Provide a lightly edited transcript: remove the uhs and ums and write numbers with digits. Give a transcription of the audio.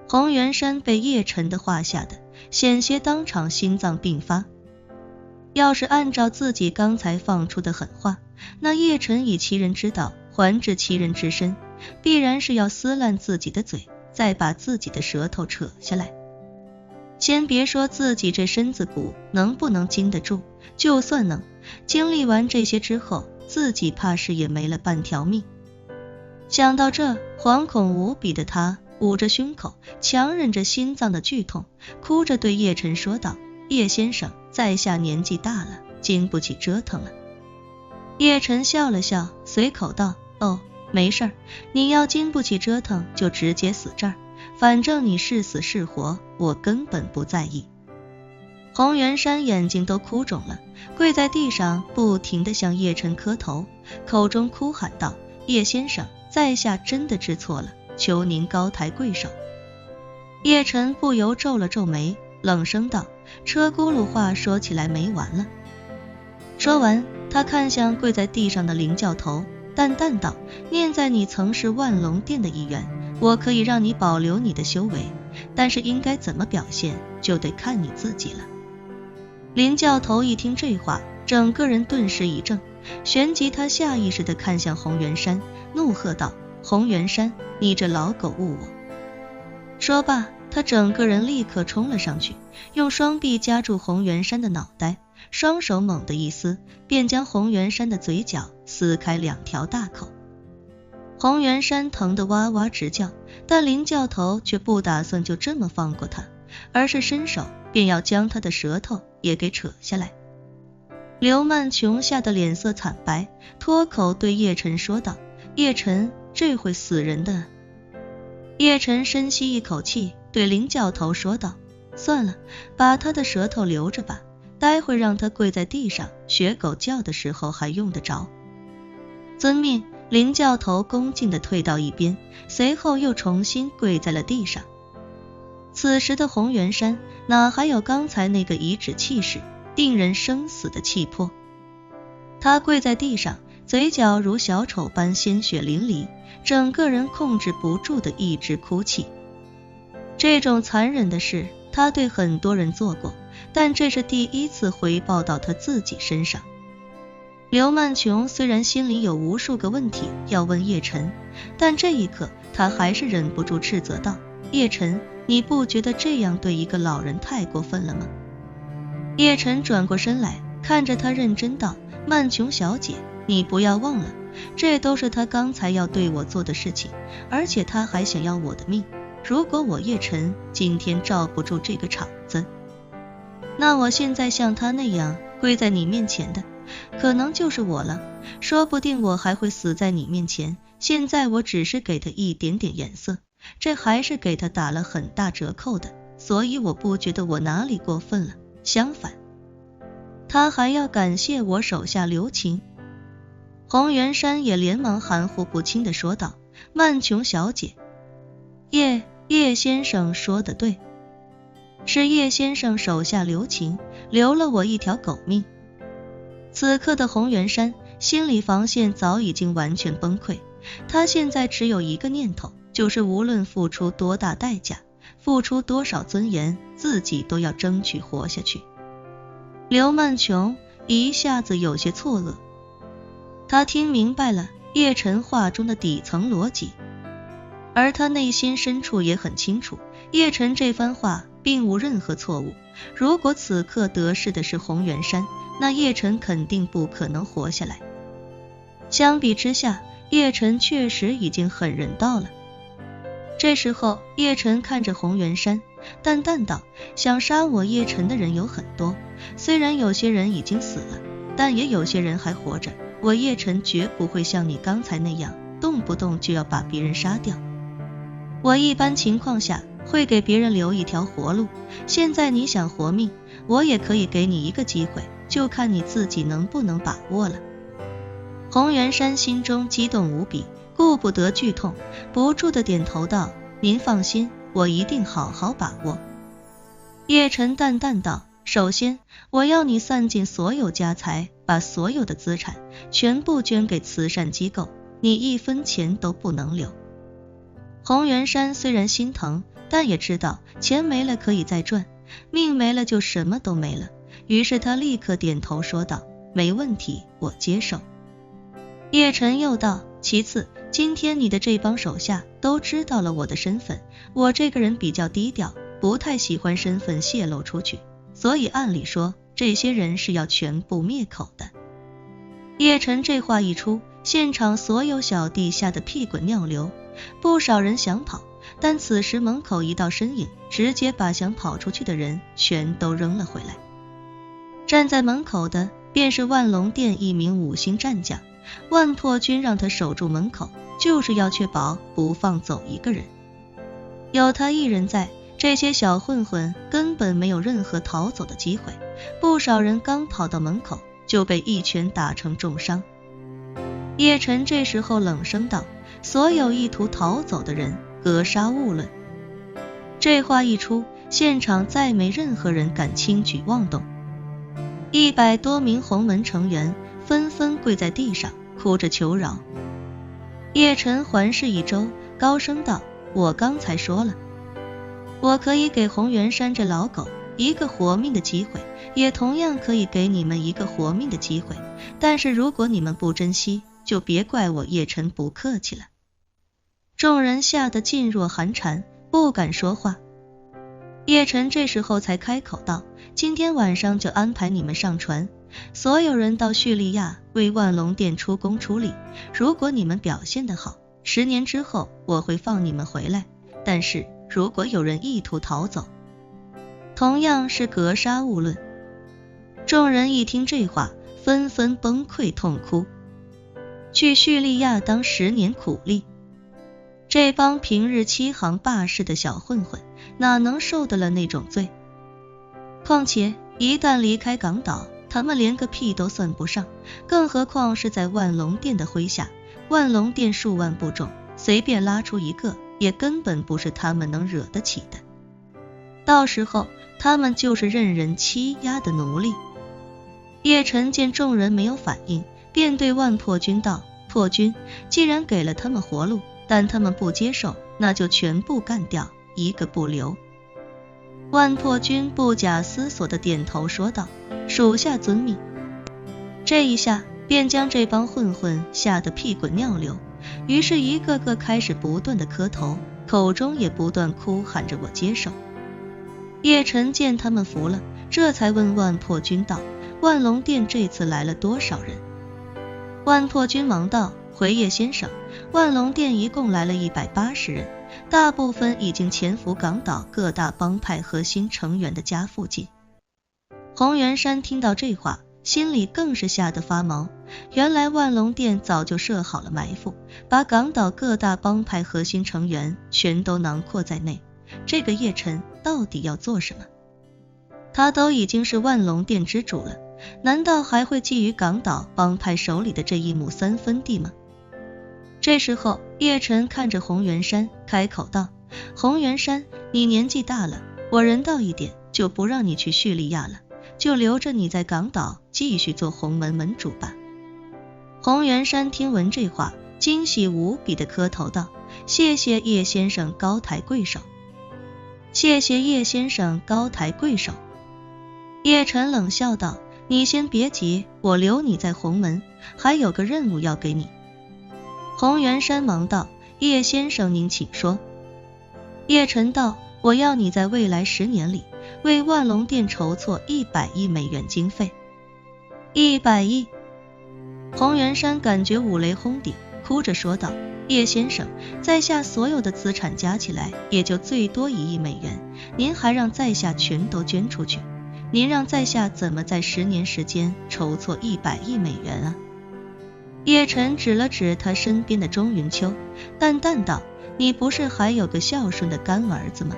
洪元山被叶晨的话吓得险些当场心脏病发。要是按照自己刚才放出的狠话，那叶晨以其人之道还治其人之身，必然是要撕烂自己的嘴，再把自己的舌头扯下来。先别说自己这身子骨能不能经得住，就算能，经历完这些之后，自己怕是也没了半条命。想到这，惶恐无比的他捂着胸口，强忍着心脏的剧痛，哭着对叶晨说道：叶先生，在下年纪大了，经不起折腾了。叶晨笑了笑，随口道：哦，没事儿，你要经不起折腾就直接死这儿，反正你是死是活，我根本不在意。洪元山眼睛都哭肿了，跪在地上不停地向叶晨磕头，口中哭喊道：叶先生，在下真的知错了，求您高抬贵手。叶晨不由皱了皱眉，冷声道：车轱辘话说起来没完了。说完，他看向跪在地上的林教头，淡淡道：念在你曾是万龙殿的一员，我可以让你保留你的修为，但是应该怎么表现就得看你自己了。林教头一听这话，整个人顿时一怔，旋即他下意识地看向洪元山，怒喝道：洪元山，你这老狗误我！说罢，他整个人立刻冲了上去，用双臂夹住洪元山的脑袋，双手猛地一撕，便将洪元山的嘴角撕开2条大口。洪元山疼得哇哇直叫，但林教头却不打算就这么放过他，而是伸手便要将他的舌头也给扯下来。刘曼琼吓得脸色惨白，脱口对叶晨说道：叶晨，这会死人的。叶晨深吸一口气，对林教头说道：算了，把他的舌头留着吧，待会让他跪在地上学狗叫的时候还用得着。遵命。林教头恭敬地退到一边，随后又重新跪在了地上。此时的洪元山哪还有刚才那个颐指气使、定人生死的气魄？他跪在地上，嘴角如小丑般鲜血淋漓，整个人控制不住的一直哭泣。这种残忍的事他对很多人做过，但这是第一次回报到他自己身上。刘曼琼虽然心里有无数个问题要问叶晨，但这一刻他还是忍不住斥责道：叶晨，你不觉得这样对一个老人太过分了吗？叶晨转过身来，看着他认真道：曼琼小姐，你不要忘了，这都是他刚才要对我做的事情，而且他还想要我的命。如果我叶晨今天罩不住这个场子，那我现在像他那样跪在你面前的可能就是我了，说不定我还会死在你面前。现在我只是给他一点点颜色，这还是给他打了很大折扣的，所以我不觉得我哪里过分了，相反，他还要感谢我手下留情。洪元山也连忙含糊不清地说道：曼琼小姐，叶先生说得对，是叶先生手下留情，留了我一条狗命。此刻的洪元山心理防线早已经完全崩溃，他现在只有一个念头，就是无论付出多大代价，付出多少尊严，自己都要争取活下去。刘曼琼一下子有些错愕，他听明白了叶晨话中的底层逻辑，而他内心深处也很清楚，叶晨这番话并无任何错误。如果此刻得势的是洪元山，那叶晨肯定不可能活下来。相比之下，叶晨确实已经很人道了。这时候叶晨看着洪元山，淡淡道：想杀我叶晨的人有很多，虽然有些人已经死了，但也有些人还活着，我叶晨绝不会像你刚才那样动不动就要把别人杀掉，我一般情况下会给别人留一条活路，现在你想活命，我也可以给你一个机会，就看你自己能不能把握了。洪元山心中激动无比，顾不得剧痛，不住地点头道：您放心，我一定好好把握。叶晨淡淡道：首先，我要你散尽所有家财，把所有的资产全部捐给慈善机构，你一分钱都不能留。洪元山虽然心疼，但也知道钱没了可以再赚，命没了就什么都没了，于是他立刻点头说道，没问题，我接受。叶晨又道，其次，今天你的这帮手下都知道了我的身份，我这个人比较低调，不太喜欢身份泄露出去，所以按理说这些人是要全部灭口的。叶晨这话一出，现场所有小弟吓得屁滚尿流，不少人想跑，但此时门口一道身影直接把想跑出去的人全都扔了回来。站在门口的便是万龙殿一名5星战将，万破军让他守住门口，就是要确保不放走一个人。有他一人在，这些小混混根本没有任何逃走的机会，不少人刚跑到门口就被一拳打成重伤。叶晨这时候冷声道，所有意图逃走的人格杀勿论。这话一出，现场再没任何人敢轻举妄动。100多名洪门成员纷纷跪在地上哭着求饶。叶晨环视一周，高声道，我刚才说了，我可以给洪元山这老狗一个活命的机会，也同样可以给你们一个活命的机会，但是如果你们不珍惜，就别怪我叶晨不客气了。众人吓得噤若寒蝉，不敢说话。叶晨这时候才开口道，今天晚上就安排你们上船，所有人到叙利亚为万龙殿出工出力，如果你们表现得好，10年之后我会放你们回来，但是如果有人意图逃走，同样是格杀勿论。众人一听这话，纷纷崩溃痛哭。去叙利亚当10年苦力，这帮平日欺行霸市的小混混哪能受得了那种罪？况且一旦离开港岛，他们连个屁都算不上，更何况是在万龙殿的麾下，万龙殿数万部众，随便拉出一个也根本不是他们能惹得起的，到时候他们就是任人欺压的奴隶。叶晨见众人没有反应，便对万破军道，破军，既然给了他们活路，但他们不接受，那就全部干掉，一个不留。万破军不假思索地点头说道，属下遵命。这一下便将这帮混混吓得屁滚尿流，于是一个个开始不断地磕头，口中也不断哭喊着我接受。叶晨见他们服了，这才问万破军道，万龙殿这次来了多少人？万破军忙道，回叶先生，万龙殿一共来了180人，大部分已经潜伏港岛各大帮派核心成员的家附近。洪元山听到这话，心里更是吓得发毛，原来万龙殿早就设好了埋伏，把港岛各大帮派核心成员全都囊括在内，这个叶晨到底要做什么？他都已经是万龙殿之主了，难道还会觊觎港岛帮派手里的这1亩3分地吗？这时候叶晨看着洪元山开口道，洪元山，你年纪大了，我人道一点，就不让你去叙利亚了，就留着你在港岛继续做洪门门主吧。洪元山听闻这话，惊喜无比的磕头道，谢谢叶先生高抬贵手。谢谢叶先生高抬贵手。叶晨冷笑道，你先别急，我留你在洪门，还有个任务要给你。洪元山忙道，叶先生您请说。叶晨道，我要你在未来10年里为万龙殿筹措100亿美元经费。100亿。洪元山感觉五雷轰顶，哭着说道，叶先生，在下所有的资产加起来也就最多1亿美元，您还让在下全都捐出去，您让在下怎么在10年时间筹措100亿美元啊？叶晨指了指他身边的钟云秋，淡淡道，你不是还有个孝顺的干儿子吗？